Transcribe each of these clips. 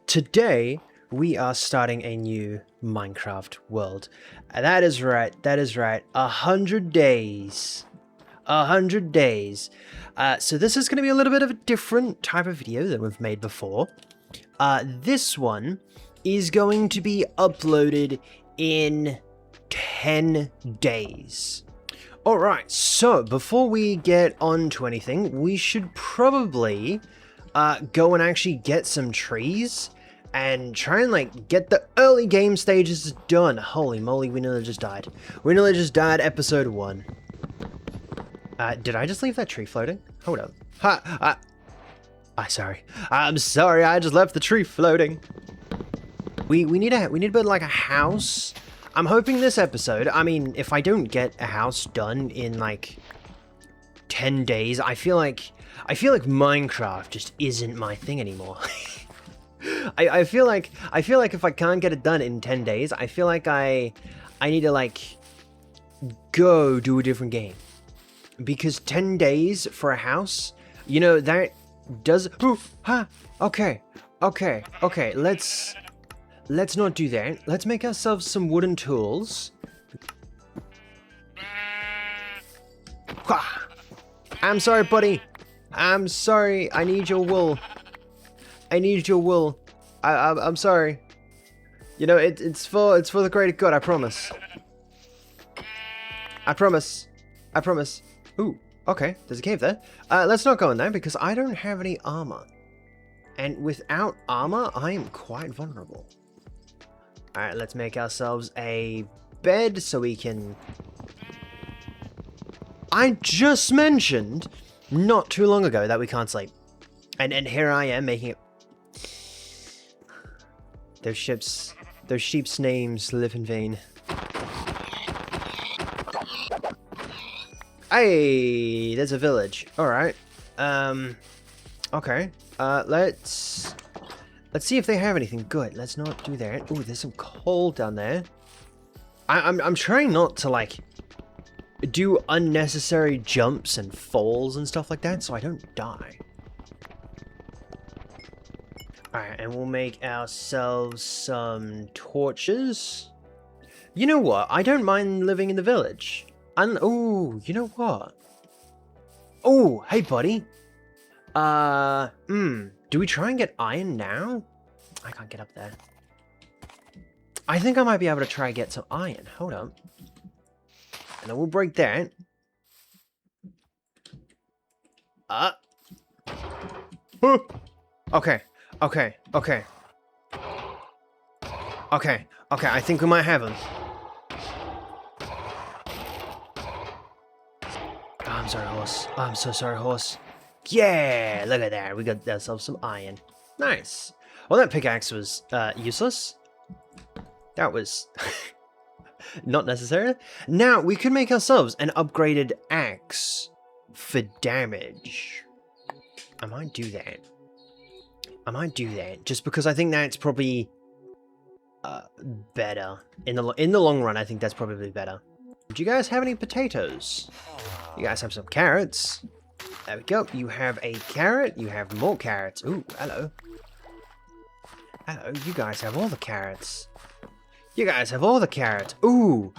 Today, we are starting a new Minecraft world. That is right, 100 days. 100 days. So this is going to be a little bit of a different type of video than we've made before. This one is going to be uploaded in 10 days. Alright, so before we get on to anything, we should probably go and actually get some trees and try and like get the early game stages done. Holy moly, we nearly just died. We nearly just died episode 1. Did I just leave that tree floating? Hold up. I'm sorry, I just left the tree floating. We need a bit like a house. I'm hoping this episode, I mean, if I don't get a house done in like 10 days, I feel like Minecraft just isn't my thing anymore. I feel like if I can't get it done in 10 days, I feel like I need to like go do a different game. Because 10 days for a house, you know, that does... Okay, let's not do that. Let's make ourselves some wooden tools. I'm sorry, buddy. I'm sorry. I need your wool. I'm sorry. You know, it's for the greater good, I promise. I promise. Ooh, okay, there's a cave there. Let's not go in there because I don't have any armor. And without armor, I am quite vulnerable. Alright, let's make ourselves a bed so we can... I just mentioned not too long ago that we can't sleep. And here I am making it... Those sheep's names live in vain. Hey, there's a village. Alright. Okay. Let's see if they have anything good. Let's not do that. Ooh, there's some coal down there. I'm trying not to like do unnecessary jumps and falls and stuff like that so I don't die. Alright, and we'll make ourselves some torches. You know what? I don't mind living in the village. Oh, you know what? Oh, hey, buddy. Do we try and get iron now? I can't get up there. I think I might be able to try and get some iron. Hold on. And then we'll break that. Okay. Okay, I think we might have them. I'm sorry, horse. I'm so sorry, horse. Yeah, look at that. We got ourselves some iron. Nice. Well, that pickaxe was useless. That was not necessary. Now, we could make ourselves an upgraded axe for damage. I might do that. Just because I think that's probably better. In the long run, I think that's probably better. Do you guys have any potatoes? You guys have some carrots. There we go. You have a carrot. You have more carrots. Ooh, hello. Hello, you guys have all the carrots. Ooh.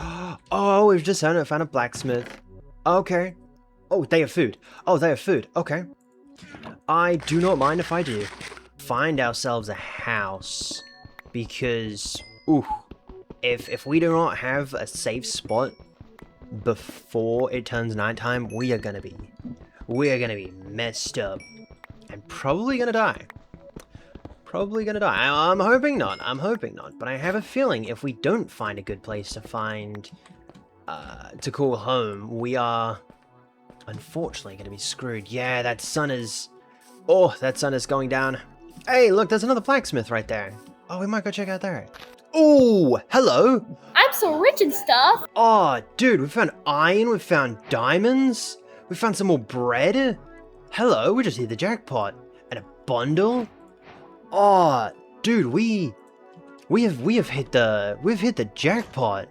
Oh, we've just found a blacksmith. Okay. Oh, they have food. Okay. I do not mind if I do. Find ourselves a house. Because, ooh, if we do not have a safe spot before it turns nighttime, we are gonna be messed up and probably gonna die. I'm hoping not, but I have a feeling if we don't find a good place to call home, we are unfortunately gonna be screwed. Yeah, that sun is going down. Hey, look, there's another blacksmith right there. Oh, we might go check out there. Oh, hello. I'm so rich and stuff. Oh, dude, we found iron, we found diamonds, we found some more bread. Hello, we just hit the jackpot. And a bundle. Oh, dude, we've hit the jackpot.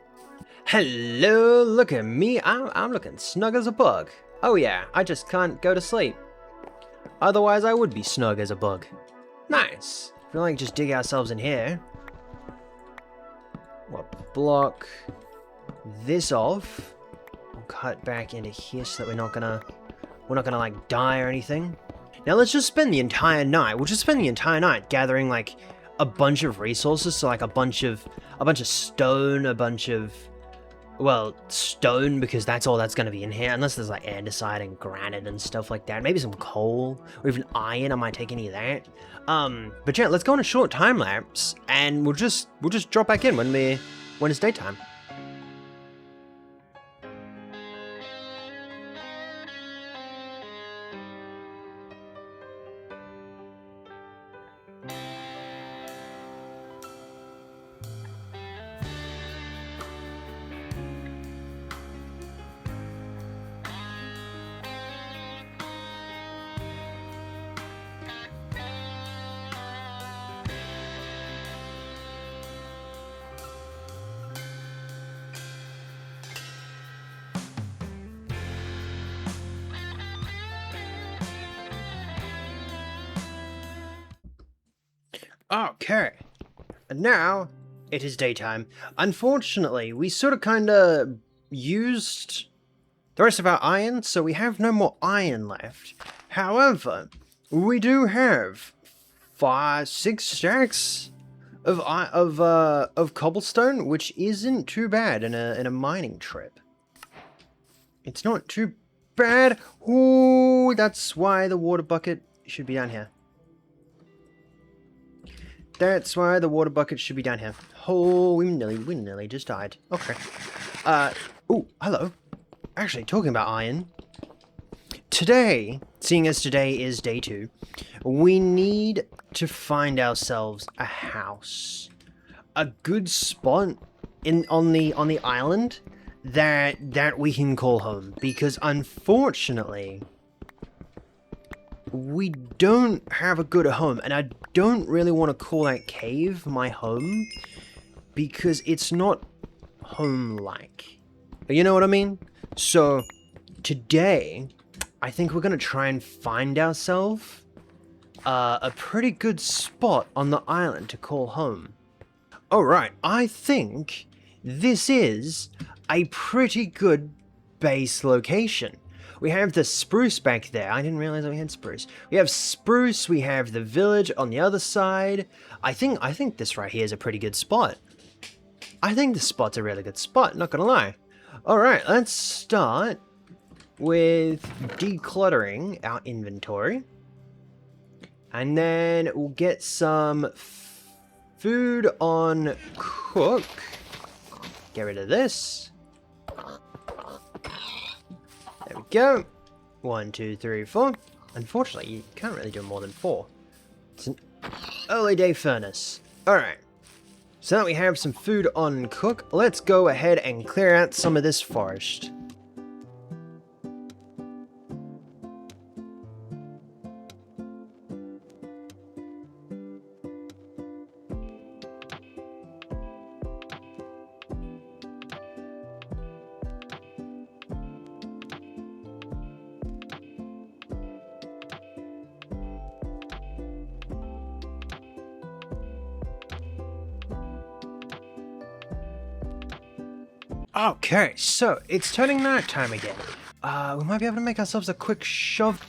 Hello, look at me. I'm looking snug as a bug. Oh yeah, I just can't go to sleep. Otherwise, I would be snug as a bug. Nice. feel like just dig ourselves in here. What, block this off. We'll cut back into here so that we're not gonna like die or anything. Now let's just spend the entire night. We'll just spend the entire night gathering like a bunch of resources. So like a bunch of stone, a bunch of, well, stone, because that's all that's going to be in here. Unless there's like andesite and granite and stuff like that. Maybe some coal or even iron. I might take any of that. But yeah, let's go on a short time lapse and we'll just drop back in when it's daytime. Okay, and now it is daytime. Unfortunately, we sort of kind of used the rest of our iron, so we have no more iron left. However, we do have 5-6 stacks of cobblestone, which isn't too bad in a mining trip. It's not too bad. Ooh, that's why the water bucket should be down here. That's why the water bucket should be down here. Oh, we nearly just died. Okay. Oh, hello. Actually, talking about iron. Today, seeing as today is day 2, we need to find ourselves a house. A good spot on the island that we can call home. Because unfortunately, we don't have a good home, and I don't really want to call that cave my home because it's not home-like. You know what I mean? So today, I think we're going to try and find ourselves a pretty good spot on the island to call home. Alright, I think this is a pretty good base location. We have the spruce back there. I didn't realize we had spruce. We have spruce, we have the village on the other side. I think this right here is a pretty good spot. I think this spot's a really good spot, not gonna lie. Alright, let's start with decluttering our inventory. And then we'll get some food on cook. Get rid of this. There we go. 1, 2, 3, 4. Unfortunately, you can't really do more than 4. It's an early day furnace. Alright. So now that we have some food on cook, let's go ahead and clear out some of this forest. Okay, so it's turning night time again. We might be able to make ourselves a quick shove.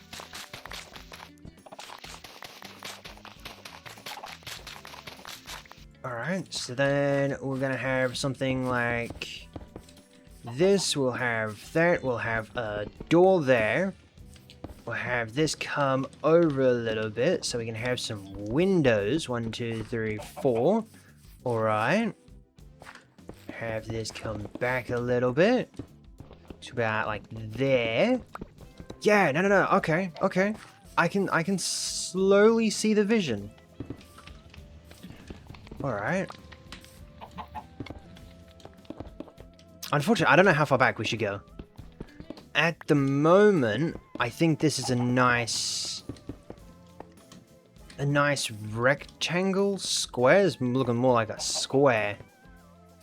Alright, so then we're gonna have something like this. We'll have that. We'll have a door there. We'll have this come over a little bit so we can have some windows. 1, 2, 3, 4. Alright. Have this come back a little bit. It's about like there. Yeah, no. Okay. I can slowly see the vision. Alright. Unfortunately, I don't know how far back we should go. At the moment, I think this is a nice rectangle. Square is looking more like a square.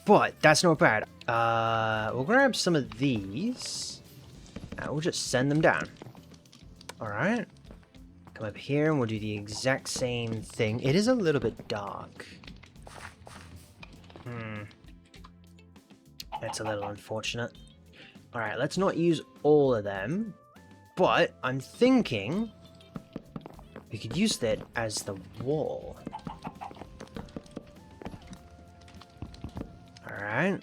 But that's not bad. We'll grab some of these. And we'll just send them down. Alright. Come up here and we'll do the exact same thing. It is a little bit dark. That's a little unfortunate. Alright, let's not use all of them. But I'm thinking we could use that as the wall. Alright.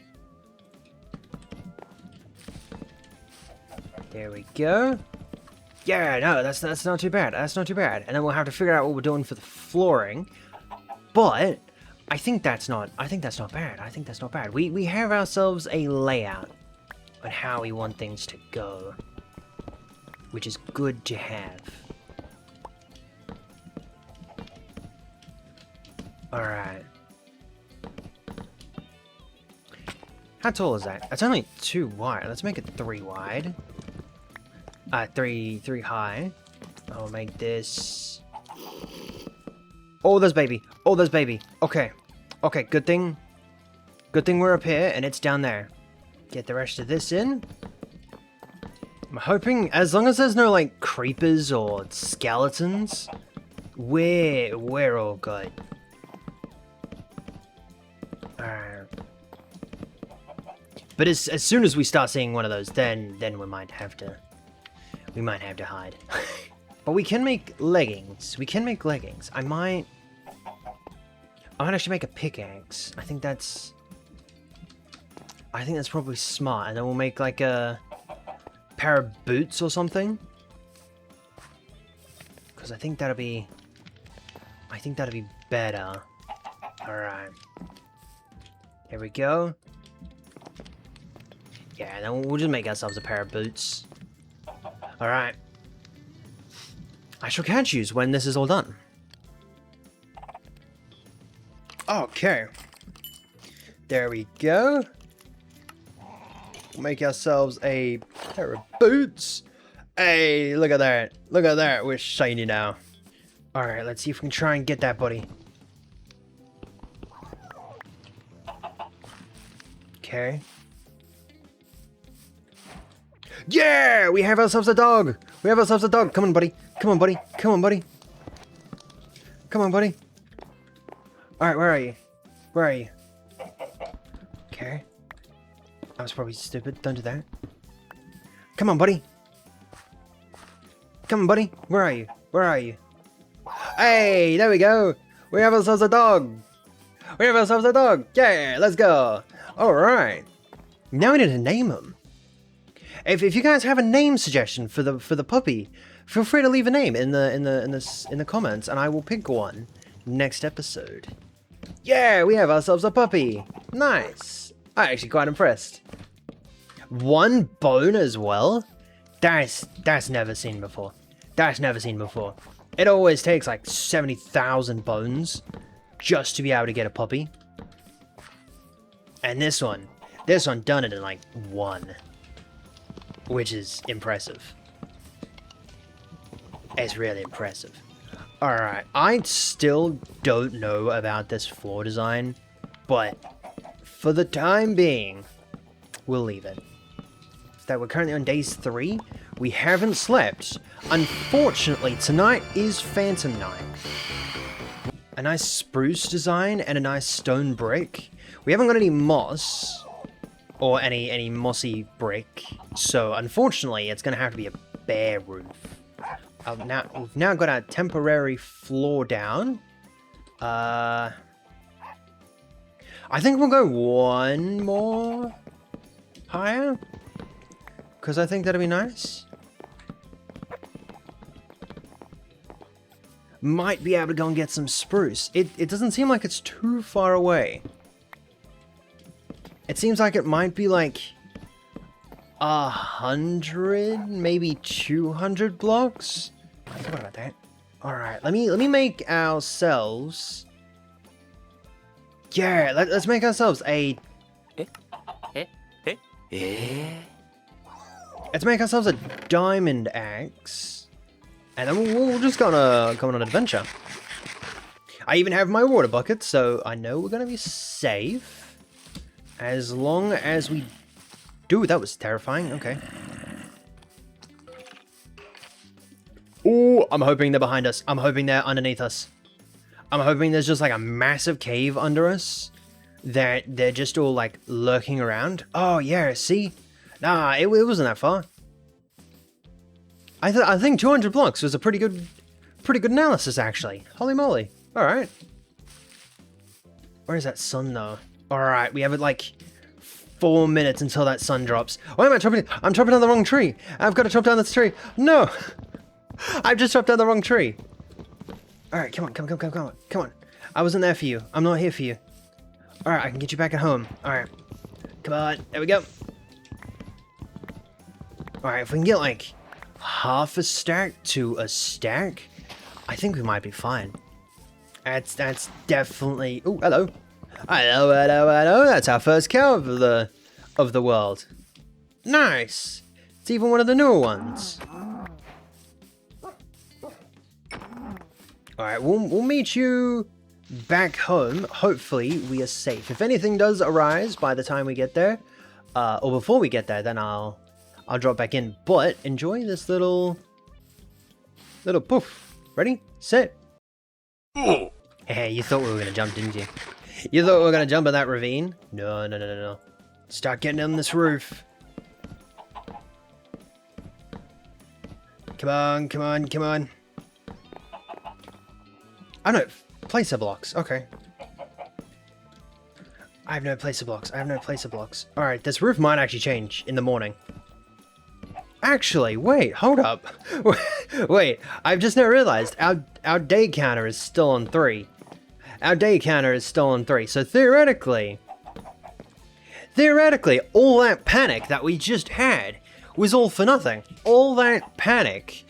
There we go. Yeah, no, that's not too bad. That's not too bad. And then we'll have to figure out what we're doing for the flooring. But I think that's not bad. I think that's not bad. We have ourselves a layout on how we want things to go, which is good to have. Alright. How tall is that? That's only 2 wide. Let's make it 3 wide. 3 high. I'll make this... Oh, there's baby. Oh, there's baby. Okay. Okay, good thing. Good thing we're up here and it's down there. Get the rest of this in. I'm hoping, as long as there's no, like, creepers or skeletons, we're all good. Alright. But as soon as we start seeing one of those, then we might have to hide. But we can make leggings. We can make leggings. I might actually make a pickaxe. I think that's probably smart. And then we'll make like a pair of boots or something. Because I think that'll be better. Alright. Here we go. Yeah, and then we'll just make ourselves a pair of boots. Alright. I shall catch yous when this is all done. Okay. There we go. We'll make ourselves a pair of boots. Hey, look at that. Look at that. We're shiny now. Alright, let's see if we can try and get that, buddy. Okay. Yeah! We have ourselves a dog! We have ourselves a dog! Come on, buddy! Come on, buddy! Come on, buddy! Come on, buddy! Alright, where are you? Where are you? Okay. I was probably stupid. Don't do that. Come on, buddy! Come on, buddy! Where are you? Where are you? Hey! There we go! We have ourselves a dog! We have ourselves a dog! Yeah! Let's go! Alright! Now we need to name him. If you guys have a name suggestion for the puppy, feel free to leave a name in the comments, and I will pick one next episode. Yeah, we have ourselves a puppy. Nice. I'm actually quite impressed. 1 bone as well. That's never seen before. That's never seen before. It always takes like 70,000 bones just to be able to get a puppy. And this one done it in like 1. Which is impressive. It's really impressive. Alright, I still don't know about this floor design, but for the time being, we'll leave it. That we're currently on days 3. We haven't slept. Unfortunately, tonight is Phantom Night. A nice spruce design and a nice stone brick. We haven't got any moss. Or any mossy brick, so unfortunately it's gonna have to be a bare roof. We've now got our temporary floor down. I think we'll go 1 more higher, because I think that'll be nice. Might be able to go and get some spruce. It doesn't seem like it's too far away. It seems like it might be like 100, maybe 200 blocks. I forgot about that. All right, let me make ourselves. Yeah, let's make ourselves a. Let's make ourselves a diamond axe, and then we'll just go on an adventure. I even have my water bucket, so I know we're gonna be safe. As long as we... Dude, that was terrifying. Okay. Oh, I'm hoping they're behind us. I'm hoping they're underneath us. I'm hoping there's just like a massive cave under us that they're just all like lurking around. Oh yeah, see? Nah, it wasn't that far. I think 200 blocks was a pretty good analysis actually. Holy moly. All right. Where is that sun though? All right, we have it like 4 minutes until that sun drops. Why am I chopping? I'm chopping down the wrong tree. I've got to chop down this tree. No, I've just chopped down the wrong tree. All right, come on. I wasn't there for you. I'm not here for you. All right, I can get you back at home. All right, come on. There we go. All right, if we can get like half a stack to a stack, I think we might be fine. That's definitely. Oh, hello. Hello. That's our first cow of the world. Nice. It's even one of the newer ones. All right, we'll meet you back home. Hopefully, we are safe. If anything does arise by the time we get there, or before we get there, then I'll drop back in. But enjoy this little poof. Ready, set. Hey, you thought we were gonna jump, didn't you? You thought we were gonna jump in that ravine? No. Start getting on this roof. Come on. Oh no, placer blocks. Okay. I have no placer blocks. Alright, this roof might actually change in the morning. Actually, wait, hold up. Wait, I've just now realized our day counter is still on 3. So theoretically, all that panic that we just had was all for nothing. All that panic,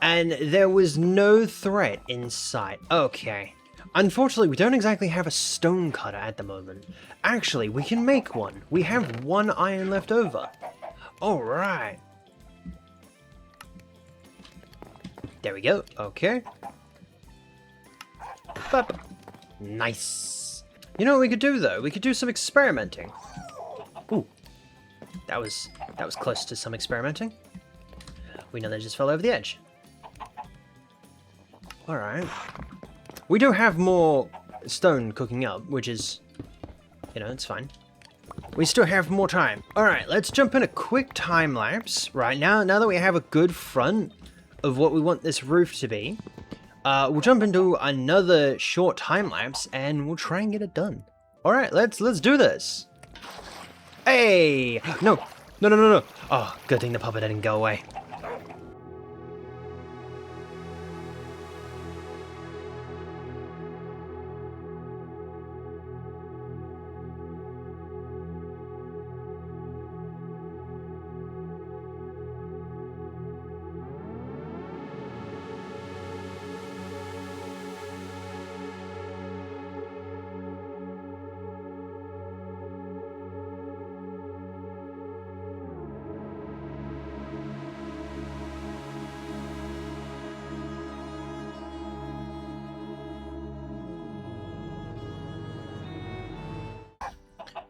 and there was no threat in sight. Okay. Unfortunately, we don't exactly have a stone cutter at the moment. Actually, we can make one. We have 1 iron left over. Alright. There we go. Okay. But nice. You know what we could do though? We could do some experimenting. Ooh. That was close to some experimenting. We know they just fell over the edge. Alright. We do have more stone cooking up, which is, you know, it's fine. We still have more time. Alright, let's jump in a quick time lapse right now. Now that we have a good front of what we want this roof to be, we'll jump into another short time lapse and we'll try and get it done. Alright, let's do this. Hey! No. Oh, good thing the puppet didn't go away.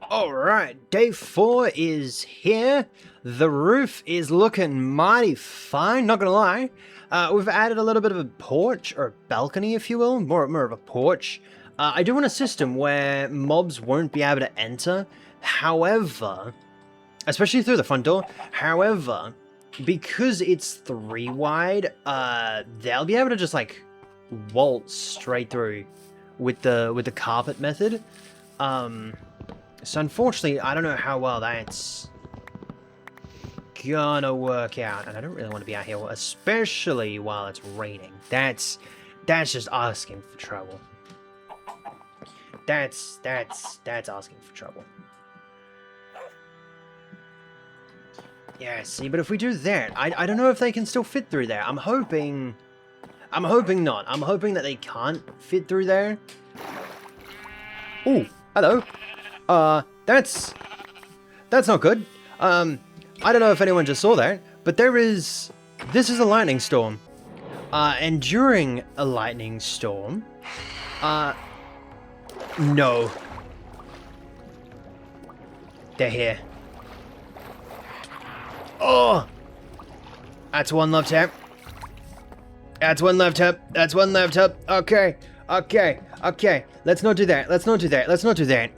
Alright, day 4 is here. The roof is looking mighty fine, not gonna lie. We've added a little bit of a porch, or a balcony if you will, more of a porch. I do want a system where mobs won't be able to enter, however, especially through the front door, however, because it's 3 wide, they'll be able to just like waltz straight through with the carpet method. So unfortunately, I don't know how well that's gonna work out, and I don't really want to be out here, especially while it's raining. That's just asking for trouble. That's asking for trouble. Yeah, see, but if we do that, I don't know if they can still fit through there. I'm hoping not. I'm hoping that they can't fit through there. Ooh, hello. That's not good. I don't know if anyone just saw that, but this is a lightning storm. And during a lightning storm, no. They're here. Oh! That's one love tap. That's one left up. That's one left up. Okay. Okay. Okay. Let's not do that. Let's not do that. Let's not do that.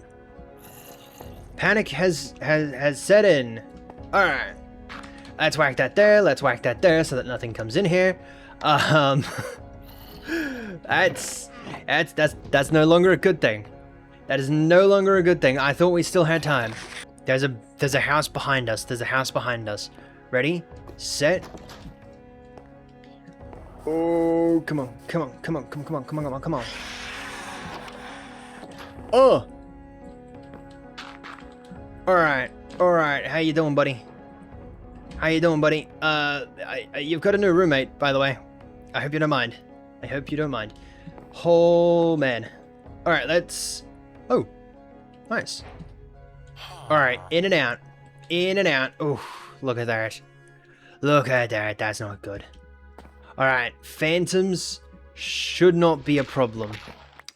Panic has set in. Alright. Let's whack that there. Let's whack that there so that nothing comes in here. That's no longer a good thing. That is no longer a good thing. I thought we still had time. There's a house behind us. There's a house behind us. Ready? Set. Oh, come on. Come on. Come on. Come on. Come on. Come on. Come on. Come on. Oh. Alright. Alright. How you doing, buddy? How you doing, buddy? You've got a new roommate, by the way. I hope you don't mind. I hope you don't mind. Oh, man. Alright, let's... Oh. Nice. Alright, in and out. In and out. Oh, look at that. Look at that. That's not good. Alright, phantoms should not be a problem.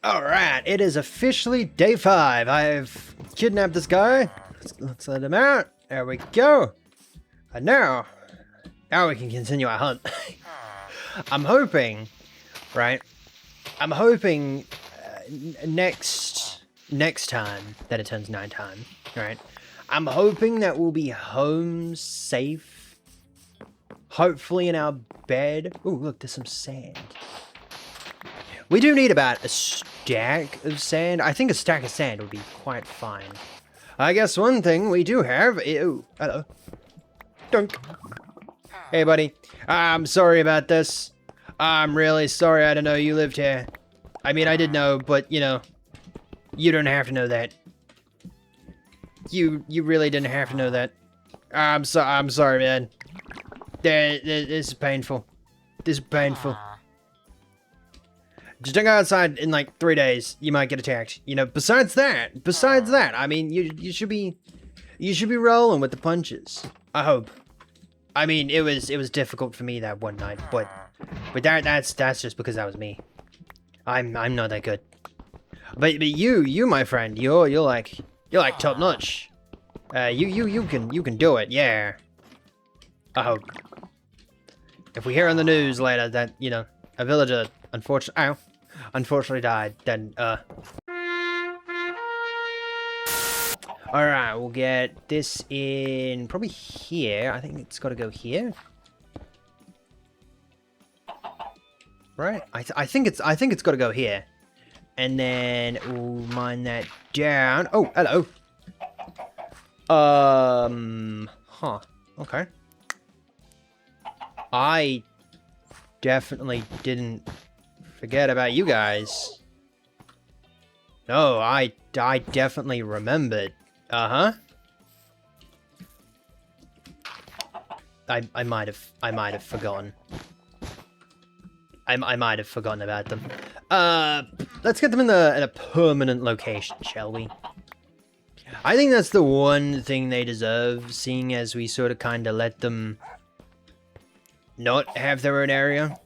Alright, it is officially day 5. I've kidnapped this guy. Let's let him out. There we go. And now we can continue our hunt. I'm hoping, right? I'm hoping next time that it turns nighttime, right? I'm hoping that we'll be home safe. Hopefully in our bed. Ooh, look, there's some sand. We do need about a stack of sand. I think a stack of sand would be quite fine. I guess one thing we do have. Ooh, hello. Dunk. Hey, buddy. I'm sorry about this. I'm really sorry. I didn't know you lived here. I mean, I did know, but you know, you don't have to know that. You really didn't have to know that. I'm sorry, man. This is painful. This is painful. Just don't go outside in like 3 days. You might get attacked. You know. Besides that, I mean, you should be rolling with the punches. I hope. I mean, it was difficult for me that one night, but that's just because that was me. I'm not that good. But you my friend, you're like top notch. You can do it. Yeah. I hope. If we hear on the news later that, you know, a villager unfortunately died, then alright, we'll get this in probably here. I think it's got to go here. Right? I think it's got to go here. And then we'll mine that down. Oh, hello. Huh. Okay. I definitely didn't forget about you guys. No, I definitely remembered. Uh-huh. I might have forgotten. I might have forgotten about them. Let's get them in a permanent location, shall we? I think that's the one thing they deserve, seeing as we sort of kind of let them not have their own area.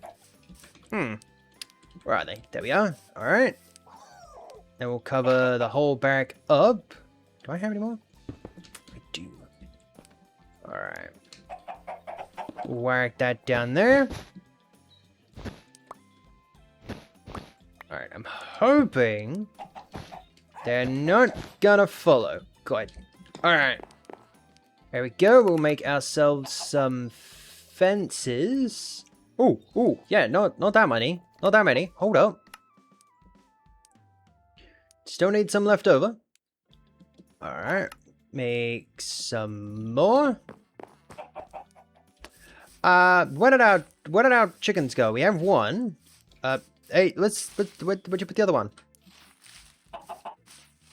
Where are they? There we are. Alright. And we'll cover the whole back up. Do I have any more? I do. Alright. Whack that down there. Alright, I'm hoping they're not gonna follow. Good. Alright. There we go. We'll make ourselves some fences. Ooh, yeah, not that many. Not that many. Hold up. Still need some left over. Alright. Make some more. Where did our chickens go? We have one. Hey, where'd you put the other one?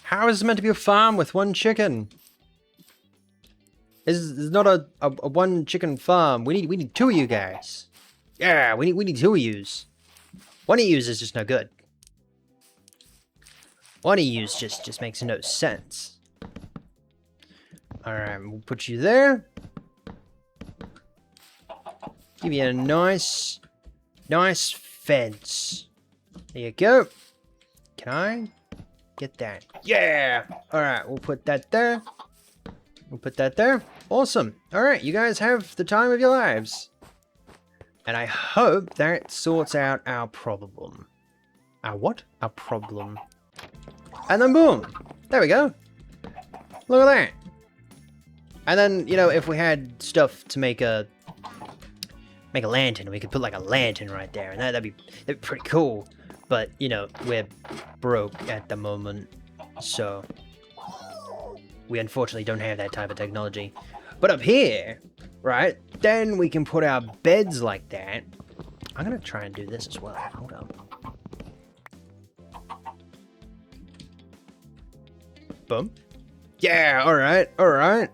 How is it meant to be a farm with one chicken? This is not a one chicken farm. We need 2 of you guys. Yeah, we need 2 of yous. One of yous is just no good. One of yous just makes no sense. Alright, we'll put you there. Give you a nice fence. There you go. Can I get that? Yeah! Alright, we'll put that there. We'll put that there. Awesome. Alright, you guys have the time of your lives. And I hope that sorts out our problem. Our what? Our problem. And then boom! There we go. Look at that. And then, you know, if we had stuff to make a lantern, we could put like a lantern right there, and that'd be pretty cool. But, you know, we're broke at the moment, so we unfortunately don't have that type of technology. But up here, right, then we can put our beds like that. I'm gonna try and do this as well. Hold on. Boom. Yeah, alright, alright.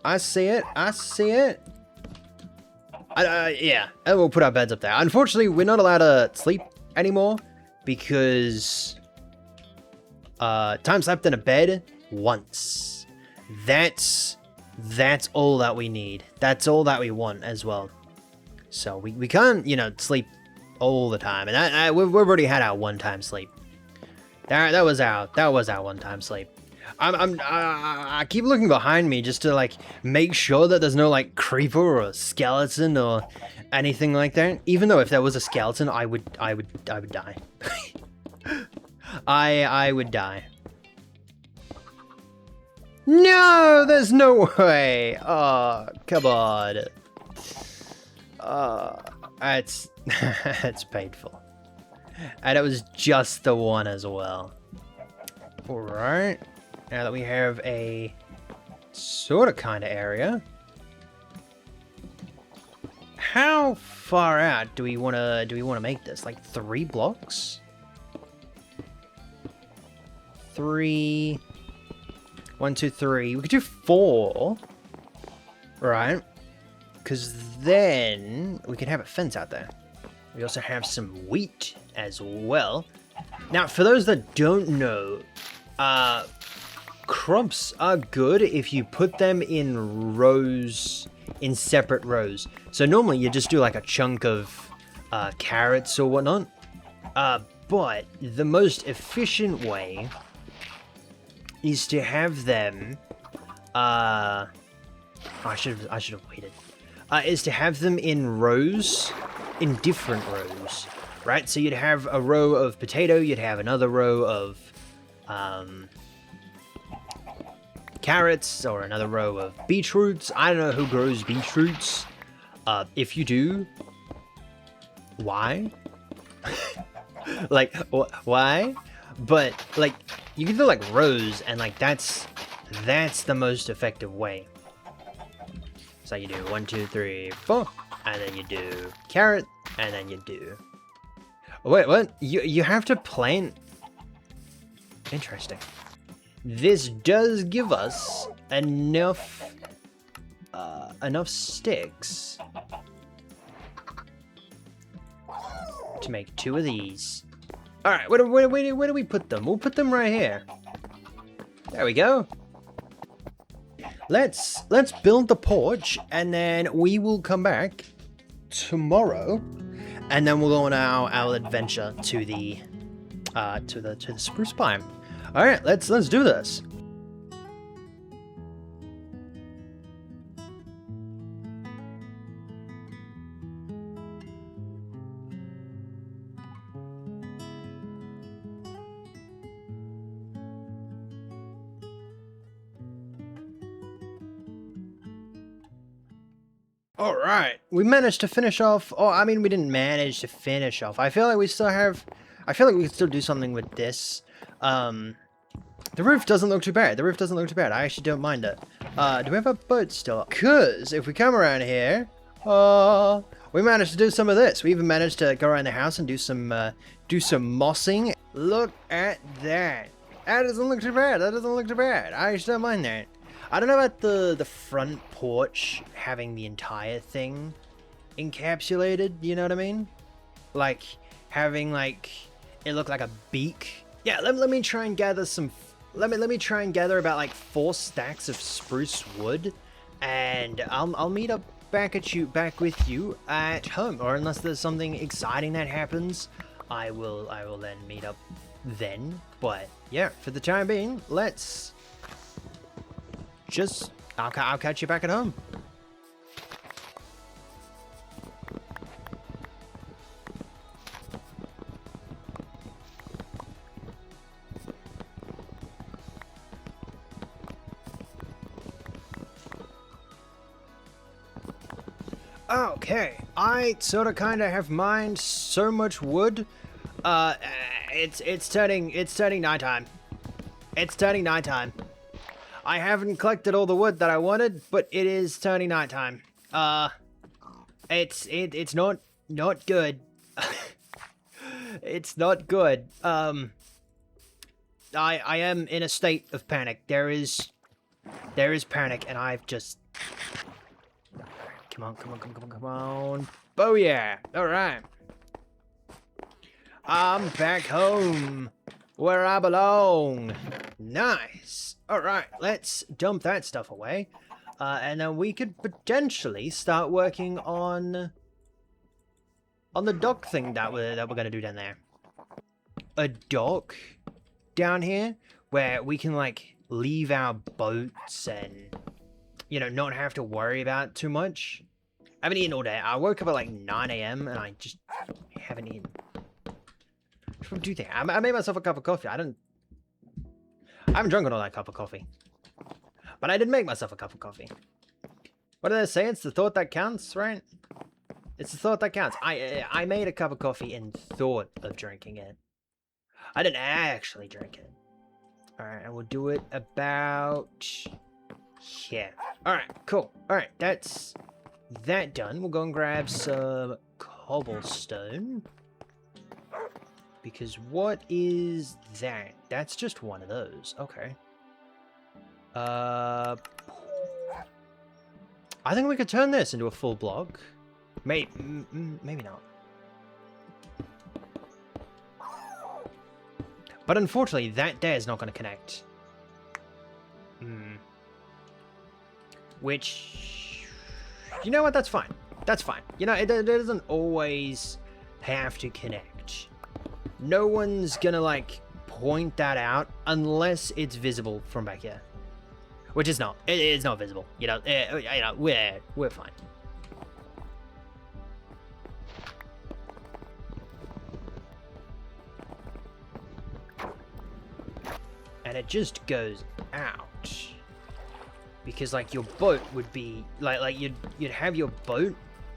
I see it, I see it. Yeah, and we'll put our beds up there. Unfortunately, we're not allowed to sleep anymore because time slept in a bed once. That's all that we need. That's all that we want as well. So we can't, you know, sleep all the time. And we've already had our one-time sleep. That was our one-time sleep. I keep looking behind me just to like make sure that there's no like creeper or a skeleton or anything like that. Even though if there was a skeleton, I would die. I would die. No, there's no way. Oh, come on. It's it's painful. And it was just the one as well. All right. Now that we have a sort of kind of area, how far out do we want to make this? Like 3 blocks? 3. 1, 2, 3. We could do 4, right? Because then we can have a fence out there. We also have some wheat as well. Now, for those that don't know, crops are good if you put them in rows, in separate rows. So normally you just do like a chunk of carrots or whatnot. But the most efficient way is to have them. I should have waited. Is to have them in rows, in different rows, right? So you'd have a row of potato, you'd have another row of carrots, or another row of beetroots. I don't know who grows beetroots. If you do, why? Like, why? But like, you can do like rows, and like that's the most effective way. So you do 1, 2, 3, 4, and then you do carrot, and then you do. Wait, what? You have to plant. Interesting. This does give us enough sticks to make 2 of these. All right, where do we put them? We'll put them right here. There we go. Let's build the porch, and then we will come back tomorrow, and then we'll go on our adventure to the spruce biome. All right, let's do this. All right, we managed to finish off. Oh, I mean, we didn't manage to finish off. I feel like we still have. I feel like we can still do something with this. The roof doesn't look too bad. The roof doesn't look too bad. I actually don't mind it. Do we have a boat still? Because if we come around here, we managed to do some of this. We even managed to go around the house and do some mossing. Look at that. That doesn't look too bad. That doesn't look too bad. I actually don't mind that. I don't know about the front porch having the entire thing encapsulated, you know what I mean? Like, having, like, it look like a beak. Yeah, let me try and gather some... Let me try and gather about, like, 4 stacks of spruce wood, and I'll meet up back with you at home. Or unless there's something exciting that happens, I will then meet up then. But, yeah, for the time being, let's... I'll catch you back at home. Okay, I sort of kind of have mined so much wood. It's turning nighttime. It's turning nighttime. I haven't collected all the wood that I wanted, but it is turning nighttime. It's not good. It's not good. I am in a state of panic. There is panic, and I've just. Come on. Oh yeah! Alright. I'm back home, where I belong. Nice. Alright, let's dump that stuff away. And then we could potentially start working on the dock thing that we're gonna do down there. A dock down here where we can, like, leave our boats and, you know, not have to worry about too much. I haven't eaten all day. I woke up at like 9 a.m. and I just haven't eaten. What do you think? I made myself a cup of coffee. I haven't drunk all that cup of coffee. But I did make myself a cup of coffee. What do they say? It's the thought that counts, right? It's the thought that counts. I made a cup of coffee and thought of drinking it. I didn't actually drink it. Alright, and we'll do it about here. Alright, cool. Alright, that's that done. We'll go and grab some cobblestone. Because what is that? That's just one of those. Okay. I think we could turn this into a full block. Maybe not. But unfortunately, that there is not going to connect. Which, you know what? That's fine. That's fine. You know, it doesn't always have to connect. No one's gonna, like, point that out unless it's visible from back here. Which is not. It is not visible. You know, we're fine. And it just goes out. Because, like, your boat would be like you'd have your boat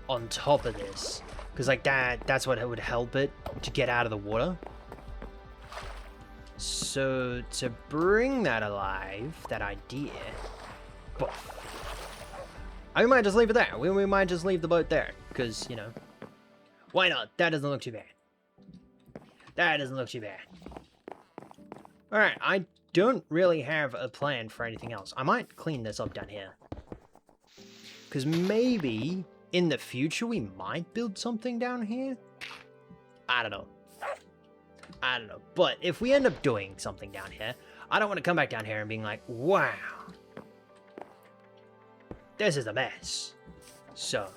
on top of this, because like that's what it would help it to get out of the water. So to bring that alive, that idea, I might just leave it there. We might just leave the boat there, because, you know, why not? That doesn't look too bad. That doesn't look too bad. All right, I don't really have a plan for anything else. I might clean this up down here, because maybe in the future we might build something down here. I don't know. But if we end up doing something down here, I don't want to come back down here and being like, wow, this is a mess. So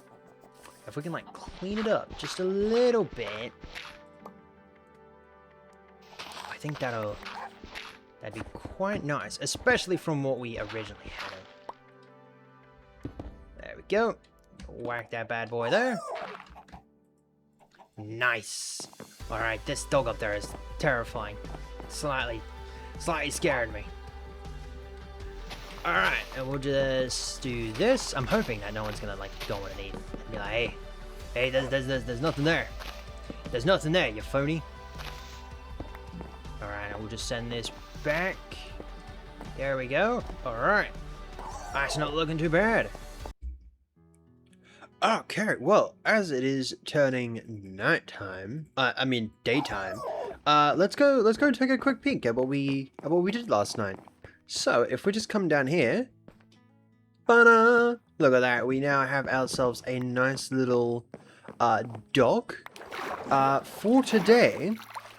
if we can, like, clean it up just a little bit, I think that'd be quite nice, especially from what we originally had. There we go. Whack that bad boy there. Nice. Alright, this dog up there is terrifying. Slightly scared me. Alright, and we'll just do this. I'm hoping that no one's gonna, like, go underneath and be like, hey, there's nothing there. There's nothing there, you phony. Alright, and we'll just send this back. There we go. Alright. That's not looking too bad. Okay, well, as it is turning nighttime, daytime, let's go take a quick peek at what we did last night. So, if we just come down here, look at that, we now have ourselves a nice little dock. For today,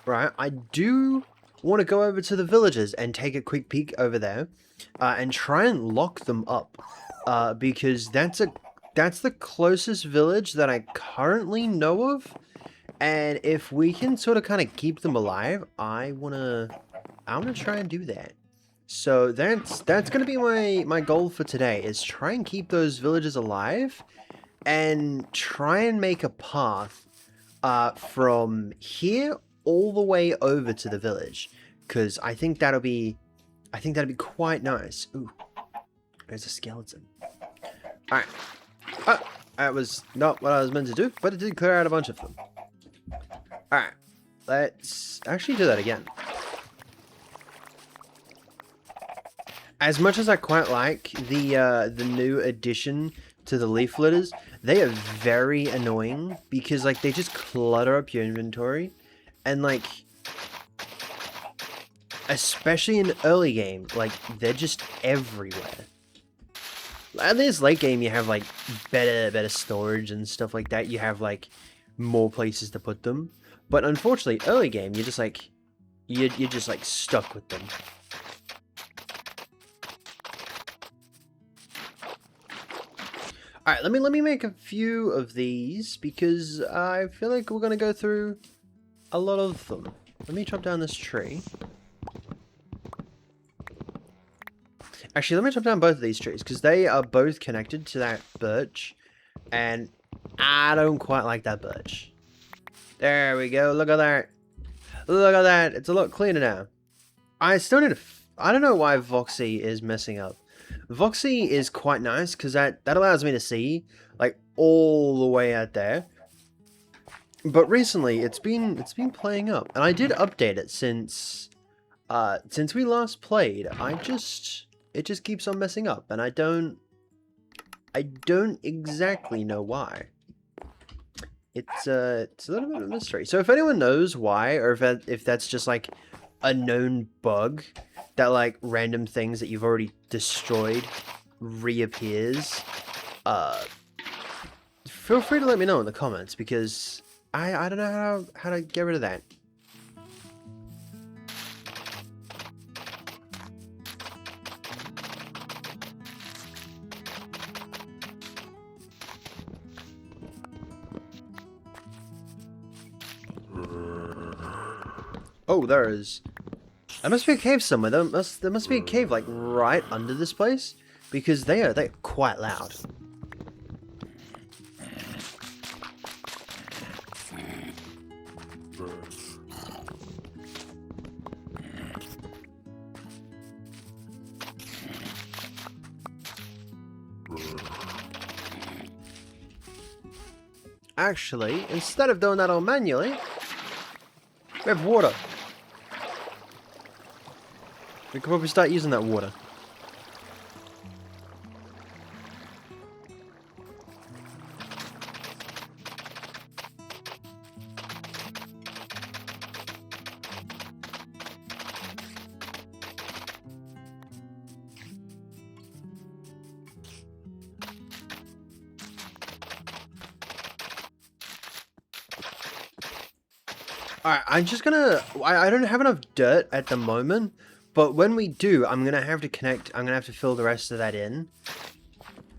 right, I do want to go over to the villages and take a quick peek over there, and try and lock them up, because that's the closest village that I currently know of, and if we can sort of kind of keep them alive, I wanna try and do that. So that's gonna be my goal for today, is try and keep those villages alive, and try and make a path from here all the way over to the village, because I think that'd be quite nice. Ooh, there's a skeleton. All right. That was not what I was meant to do, but it did clear out a bunch of them. Alright, let's actually do that again. As much as I quite like the new addition to the leaf litters, they are very annoying because like they just clutter up your inventory, and like especially in early game, like they're just everywhere. At least late game you have like better storage and stuff like that. You have like more places to put them, but unfortunately early game you're just like you're just like stuck with them. Alright, let me make a few of these because I feel like we're gonna go through a lot of them. Let me chop down this tree. Actually, let me chop down both of these trees because they are both connected to that birch, and I don't quite like that birch. There we go. Look at that. Look at that. It's a lot cleaner now. I still need to... I don't know why Voxy is messing up. Voxy is quite nice because that allows me to see like all the way out there. But recently it's been playing up, and I did update it since we last played. It just keeps on messing up, and I don't exactly know why. It's a little bit of a mystery. So if anyone knows why, or if that's just like a known bug that like random things that you've already destroyed reappears, feel free to let me know in the comments because I don't know how to get rid of that. Oh, there is. There must be a cave somewhere. There must be a cave like right under this place because they're quite loud. Actually, instead of doing that all manually, we have water. We could probably start using that water. Alright, I'm just gonna... I don't have enough dirt at the moment, but when we do, I'm gonna have to fill the rest of that in.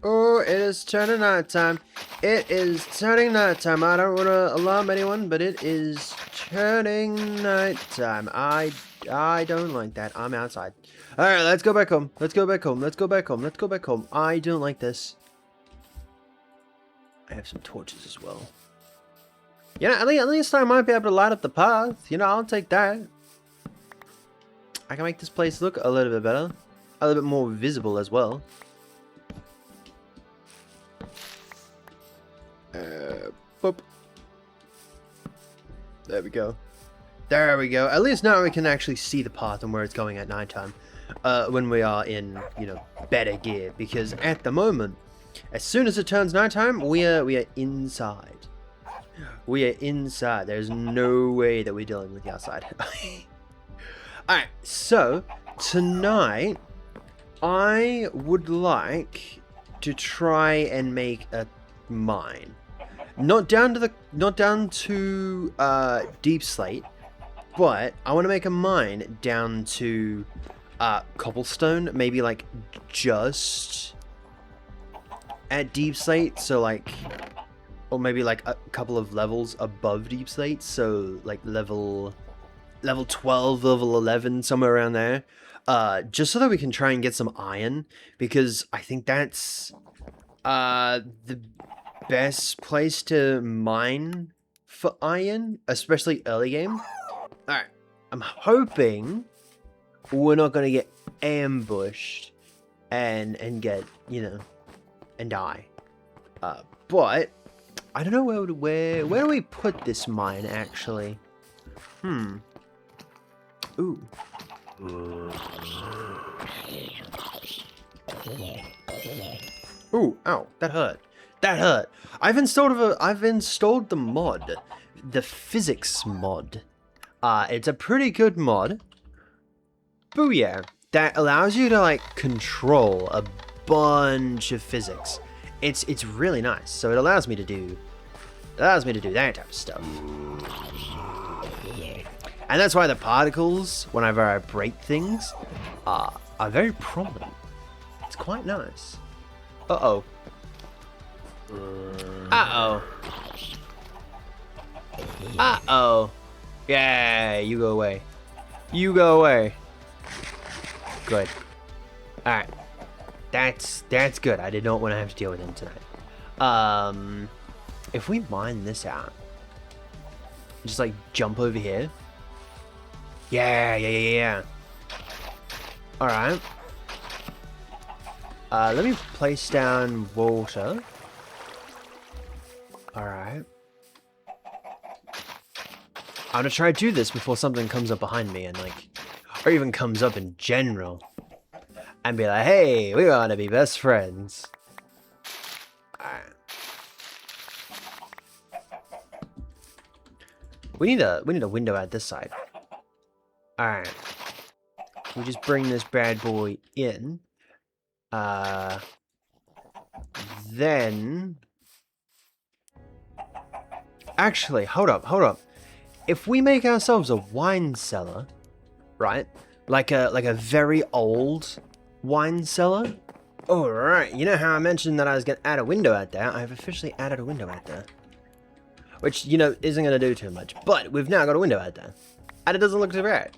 Oh, it is turning nighttime. It is turning nighttime. I don't want to alarm anyone, but it is turning nighttime. I don't like that. I'm outside. Alright, let's go back home. Let's go back home. Let's go back home. Let's go back home. I don't like this. I have some torches as well. You know, at least I might be able to light up the path. You know, I'll take that. I can make this place look a little bit better. A little bit more visible as well. Boop. There we go. There we go. At least now we can actually see the path and where it's going at nighttime. When we are in, you know, better gear. Because at the moment, as soon as it turns nighttime, we are inside. We are inside. There's no way that we're dealing with the outside. Alright, so tonight I would like to try and make a mine. Not down to deep slate, but I want to make a mine down to cobblestone, maybe like just at deep slate, so like, or maybe like a couple of levels above deep slate, so like level 12, level 11, somewhere around there, just so that we can try and get some iron, because I think that's the best place to mine for iron, especially early game. Alright, I'm hoping we're not gonna get ambushed and get, you know, and die. But I don't know where do we put this mine actually? Ooh. Ooh, ow, that hurt. That hurt. I've installed the mod, the physics mod. It's a pretty good mod. Booyah. That allows you to like control a bunch of physics. It's really nice. So it allows me to do that type of stuff. And that's why the particles, whenever I break things, are very prominent. It's quite nice. Uh-oh. Uh-oh. Uh-oh. Yeah, you go away. You go away. Good. Alright. That's good. I did not want to have to deal with him tonight. If we mine this out, just like jump over here. Yeah. Alright. Let me place down water. Alright. I'm gonna try to do this before something comes up behind me and like, or even comes up in general. And be like, hey, we wanna be best friends. Alright. We need a window at this side. Alright. We just bring this bad boy in. Then actually, hold up. If we make ourselves a wine cellar, right? Like a very old wine cellar. Alright, you know how I mentioned that I was gonna add a window out there? I've officially added a window out there. Which, you know, isn't gonna do too much. But we've now got a window out there. And it doesn't look too bad.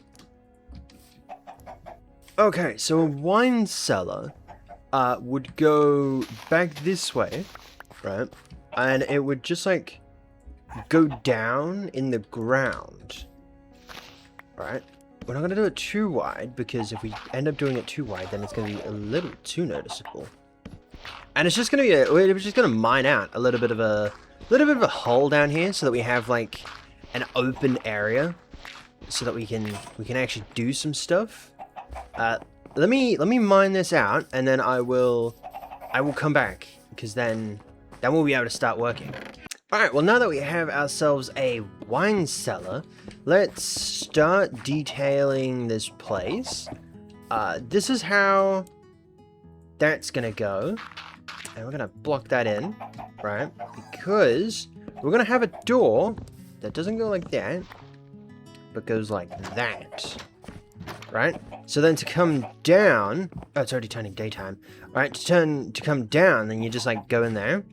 Okay, so a wine cellar would go back this way, right? And it would just like go down in the ground, right? We're not going to do it too wide, because if we end up doing it too wide, then it's going to be a little too noticeable. And it's just going to be we're just going to mine out a little bit of a hole down here, so that we have like an open area, so that we can actually do some stuff. Let me mine this out, and then I will come back, because then we'll be able to start working. Alright, well, now that we have ourselves a wine cellar, let's start detailing this place. This is how that's gonna go. And we're gonna block that in, right? Because we're gonna have a door that doesn't go like that, but goes like that. Right? So then to come down... Oh, it's already turning daytime. Right, to come down, then you just like go in there.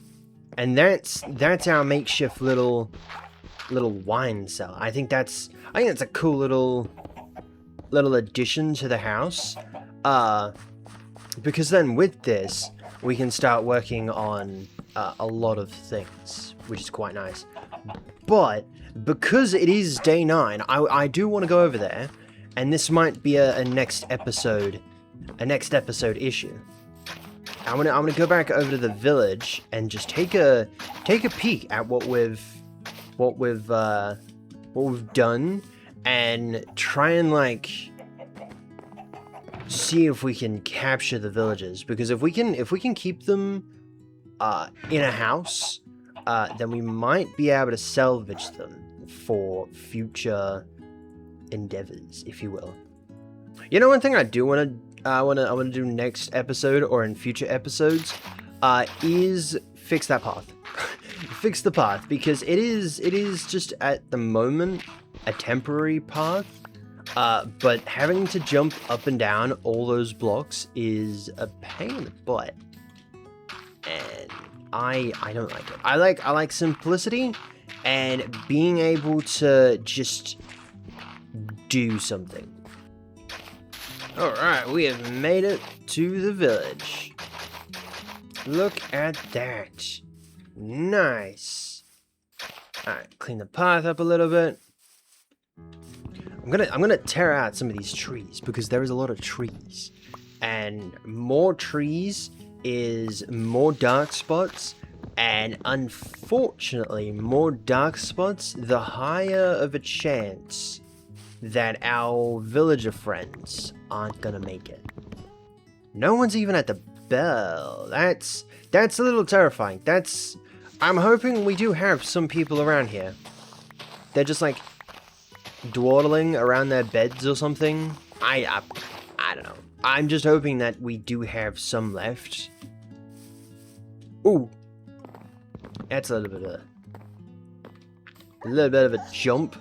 And that's our makeshift little wine cellar. I think that's a cool little addition to the house. Because then with this, we can start working on a lot of things, which is quite nice. But because it is day 9, I do want to go over there, and this might be a next episode issue. I'm gonna go back over to the village and just take a peek at what we've done, and try and like see if we can capture the villages, because if we can keep them in a house, then we might be able to salvage them for future endeavors, if you will. You know, one thing I do want to do next episode, or in future episodes, is fix that path. Fix the path, because it is just at the moment a temporary path, but having to jump up and down all those blocks is a pain in the butt, and I don't like it. I like simplicity and being able to just do something. Alright, we have made it to the village. Look at that. Nice. Alright, clean the path up a little bit. I'm gonna tear out some of these trees, because there is a lot of trees. And more trees is more dark spots, And unfortunately, more dark spots, the higher of a chance that our villager friends aren't gonna make it. No one's even at the bell. That's a little terrifying. I'm hoping we do have some people around here. They're just like dawdling around their beds or something. I don't know. I'm just hoping that we do have some left. Ooh. That's a little bit of a jump.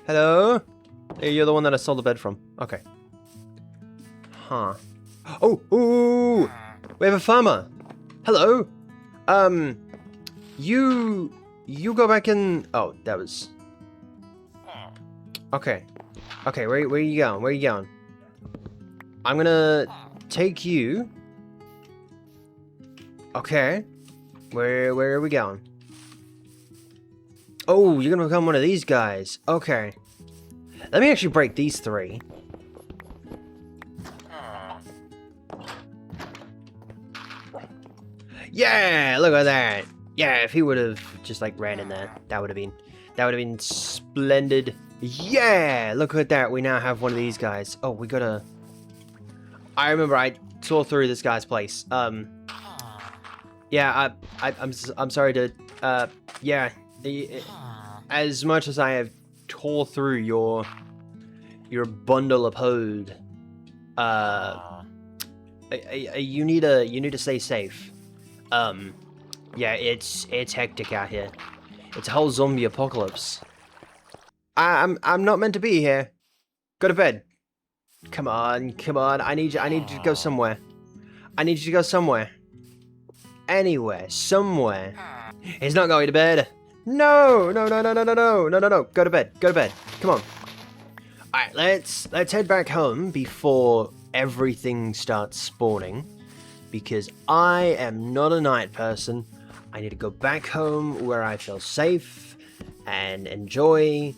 Hello? Hey, you're the one that I stole the bed from. Okay. Huh. Oh, ooh! We have a farmer. Hello. You go back in. Oh, that was. Okay. Okay, where are you going? Where are you going? I'm gonna take you. Okay. Where are we going? Oh, you're gonna become one of these guys. Okay. Let me actually break these three. Yeah, look at that. Yeah, if he would have just like ran in there, that would have been splendid. Yeah, look at that. We now have one of these guys. Oh, we gotta. I remember I tore through this guy's place. Yeah, I'm sorry to. Yeah. As much as I have tore through your bundle of hold, you need to stay safe. Yeah, it's hectic out here. It's a whole zombie apocalypse. I'm not meant to be here. Go to bed. Come on. I need you to go somewhere. I need you to go somewhere. Anywhere, somewhere. He's not going to bed. No. Go to bed. Come on. Alright, let's head back home before everything starts spawning. Because I am not a night person. I need to go back home where I feel safe and enjoy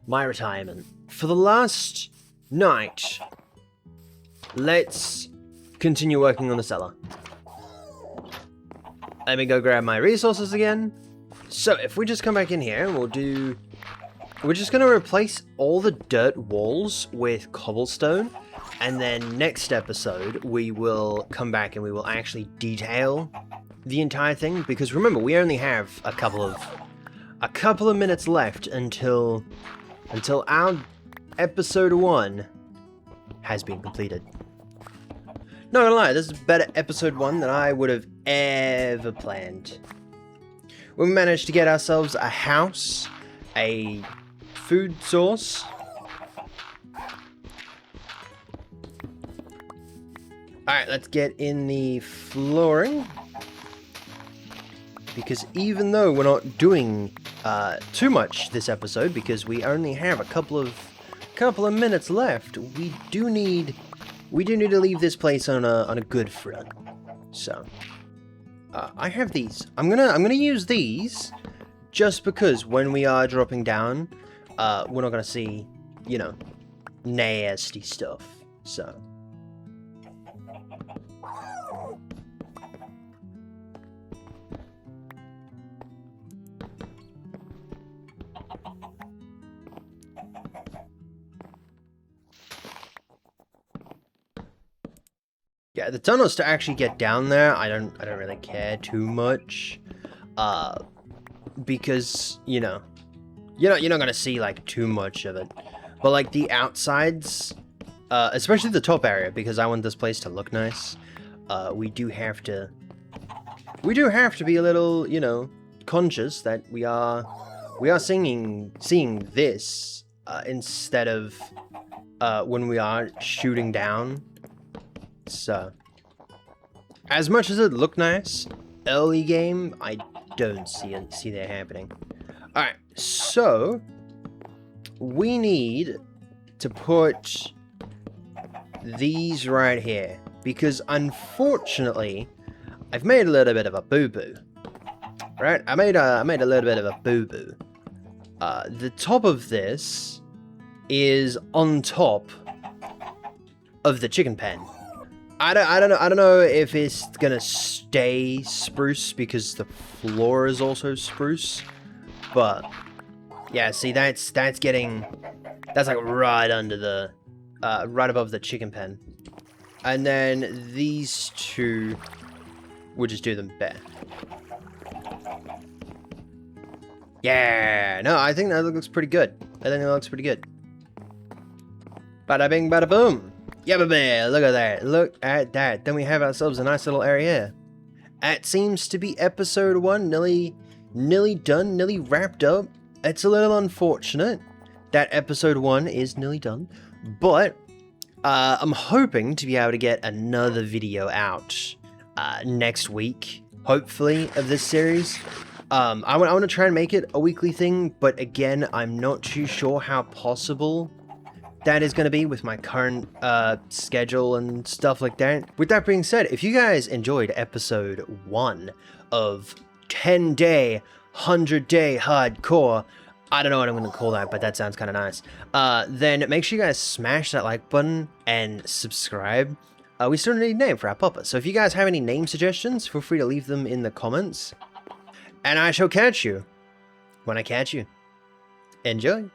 my retirement. For the last night, let's continue working on the cellar. Let me go grab my resources again. So if we just come back in here, we're just going to replace all the dirt walls with cobblestone. And then next episode, we will come back and we will actually detail the entire thing. Because remember, we only have a couple of minutes left until our episode 1 has been completed. Not gonna lie, this is better episode 1 than I would have ever planned. We managed to get ourselves a house, a food source. Alright, let's get in the flooring. Because even though we're not doing too much this episode, because we only have a couple of minutes left, we do need to leave this place on a good front. So I have these. I'm gonna use these just because when we are dropping down, we're not gonna see, you know, nasty stuff. So. Yeah, the tunnels to actually get down there, I don't really care too much, because you're not gonna see like too much of it, but like the outsides, especially the top area, because I want this place to look nice. We do have to be a little, conscious that we are seeing this instead of when we are shooting down. So, as much as it looked nice, early game, I don't see that happening. Alright, so, we need to put these right here, because unfortunately, I've made a little bit of a boo-boo. Right? I made a little bit of a boo-boo. The top of this is on top of the chicken pen. I don't know if it's gonna stay spruce because the floor is also spruce, but yeah, see that's like right under the, right above the chicken pen, and then these two, we'll just do them bare. Yeah, no, I think that looks pretty good. Bada bing, bada boom. Yeah, baby, look at that. Look at that. Then we have ourselves a nice little area. That seems to be episode 1, nearly done, nearly wrapped up. It's a little unfortunate that episode 1 is nearly done, but I'm hoping to be able to get another video out next week, hopefully, of this series. I want to try and make it a weekly thing, but again, I'm not too sure how possible that is going to be with my current schedule and stuff like that. With that being said, if you guys enjoyed episode 1 of 10-day, 100-day hardcore, I don't know what I'm going to call that, but that sounds kind of nice, then make sure you guys smash that like button and subscribe. We still need a name for our pupper, so if you guys have any name suggestions, feel free to leave them in the comments. And I shall catch you when I catch you. Enjoy.